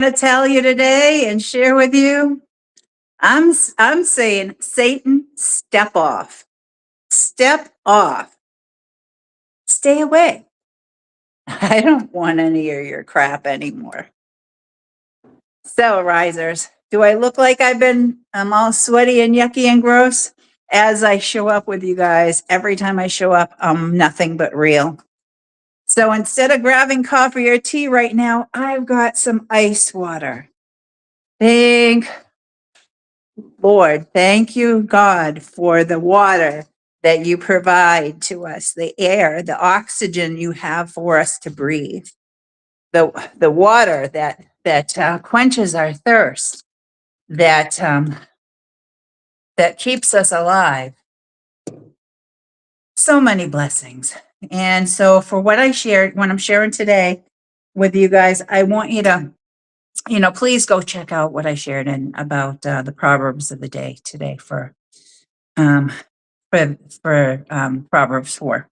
To tell you today and share with you, I'm saying, Satan, step off. Step off. Stay away. I don't want any of your crap anymore. So, risers, do I look like I'm all sweaty and yucky and gross? As I show up with you guys, every time I show up, I'm nothing but real. So instead of grabbing coffee or tea right now, I've got some ice water. Thank Lord, thank you, God, for the water that you provide to us, the air, the oxygen you have for us to breathe, the water that quenches our thirst, that keeps us alive. So many blessings. And so for what I'm sharing today with you guys, I want you to, please go check out what I shared in about the Proverbs of the day today um, for Proverbs 4.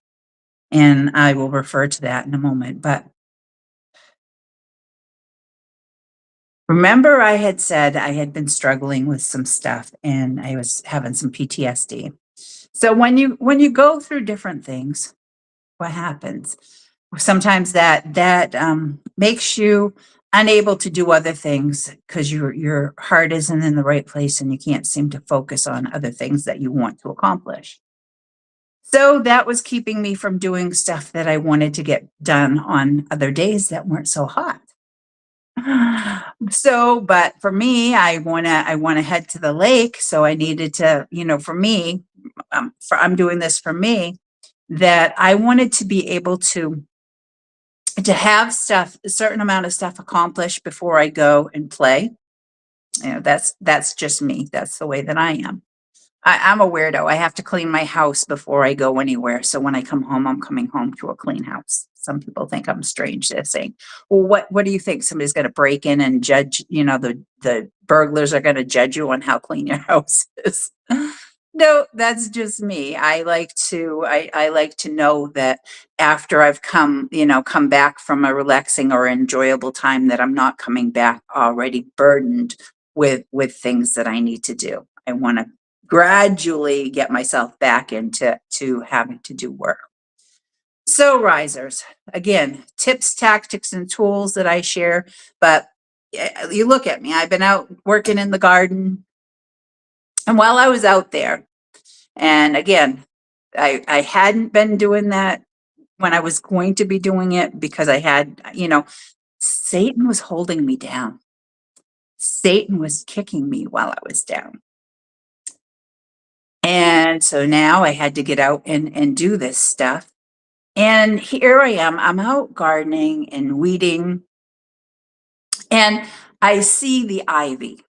And I will refer to that in a moment. But remember, I had said I had been struggling with some stuff and I was having some PTSD. So when you go through different things, what happens? Sometimes that makes you unable to do other things because your heart isn't in the right place and you can't seem to focus on other things that you want to accomplish. So that was keeping me from doing stuff that I wanted to get done on other days that weren't so hot. So, but for me, I want to head to the lake. So I needed to, for me, I'm doing this for me, that I wanted to be able to have a certain amount of stuff accomplished before I go and play. That's just me. That's the way that I am. I'm a weirdo. I have to clean my house before I go anywhere. So when I come home, I'm coming home to a clean house. Some people think I'm strange. They're saying, well, what do you think? Somebody's going to break in and judge, the burglars are going to judge you on how clean your house is. No, that's just me. I like to know that after I've come back from a relaxing or enjoyable time, that I'm not coming back already burdened with things that I need to do. I want to gradually get myself back into having to do work. So risers, again, tips, tactics, and tools that I share. But you look at me, I've been out working in the garden. And while I was out there, and again, I hadn't been doing that when I was going to be doing it because I had, Satan was holding me down. Satan was kicking me while I was down. And so now I had to get out and do this stuff. And here I am, I'm out gardening and weeding, and I see the ivy.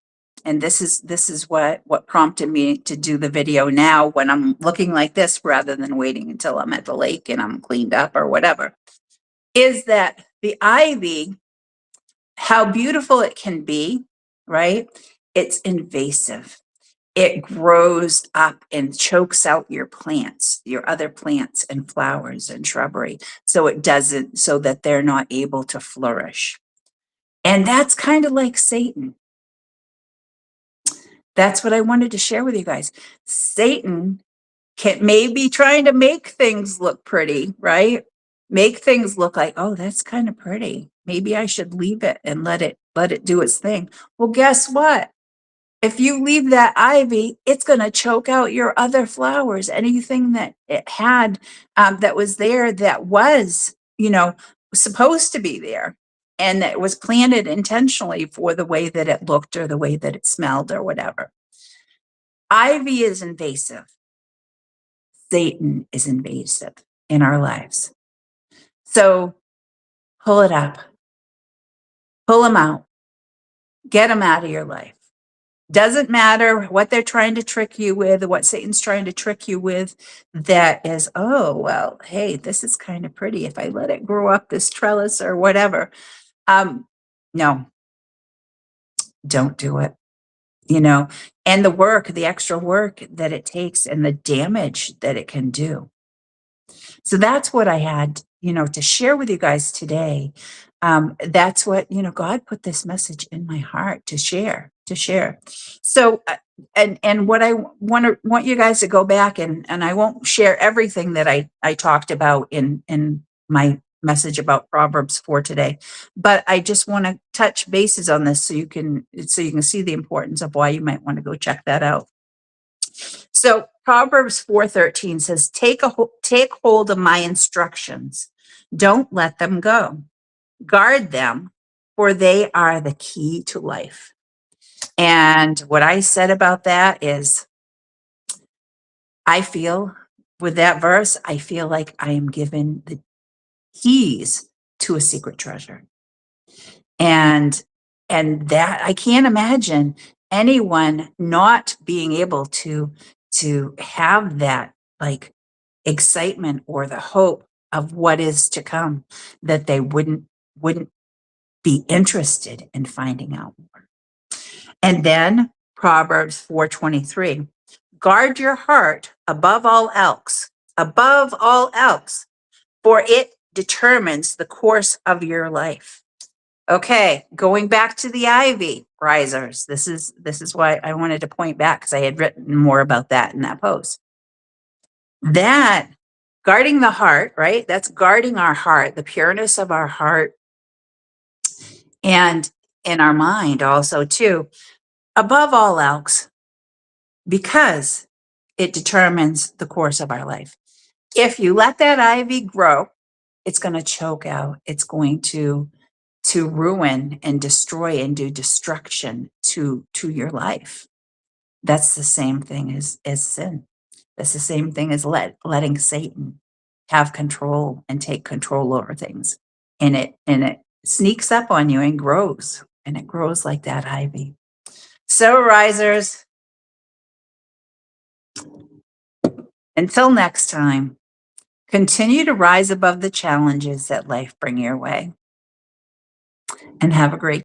And this is what prompted me to do the video now when I'm looking like this rather than waiting until I'm at the lake and I'm cleaned up or whatever, is that the ivy, how beautiful it can be, right? It's invasive. It grows up and chokes out your plants, your other plants and flowers and shrubbery. So that they're not able to flourish. And that's kind of like Satan. That's what I wanted to share with you guys. Satan may be trying to make things look pretty, right? Make things look like, oh, that's kind of pretty. Maybe I should leave it and let it do its thing. Well, guess what? If you leave that ivy, it's going to choke out your other flowers. Anything that it had that was there that was, supposed to be there and that was planted intentionally for the way that it looked or the way that it smelled or whatever. Ivy is invasive. Satan is invasive in our lives. So pull it up. Pull them out. Get them out of your life. Doesn't matter what they're trying to trick you with, or what Satan's trying to trick you with, that is, oh, well, hey, this is kind of pretty if I let it grow up this trellis or whatever. No, don't do it. And the extra work that it takes and the damage that it can do. So that's what I had, to share with you guys today that's what, God put this message in my heart to share. So, and what I want you guys to go back and I won't share everything that I talked about in my message about Proverbs 4 today, but I just want to touch bases on this so you can see the importance of why you might want to go check that out. So Proverbs 4:13 says, take hold of my instructions. Don't let them go. Guard them, for they are the key to life. And what I said about that is, I feel with that verse, I feel like I am given the keys to a secret treasure. And that I can't imagine anyone not being able to have that, like, excitement or the hope of what is to come, that they wouldn't be interested in finding out more. And then Proverbs 4:23, guard your heart above all else, for it determines the course of your life. Okay, going back to the ivy risers. This is why I wanted to point back, because I had written more about that in that post. That guarding the heart, right? That's guarding our heart, the pureness of our heart, and in our mind also too, above all else, because it determines the course of our life. If you let that ivy grow, it's going to choke out. It's going to ruin and destroy and do destruction to your life. That's the same thing as sin. That's the same thing as letting Satan have control and take control over things. And it sneaks up on you and grows. And it grows like that ivy. So, risers, until next time, continue to rise above the challenges that life bring your way. And have a great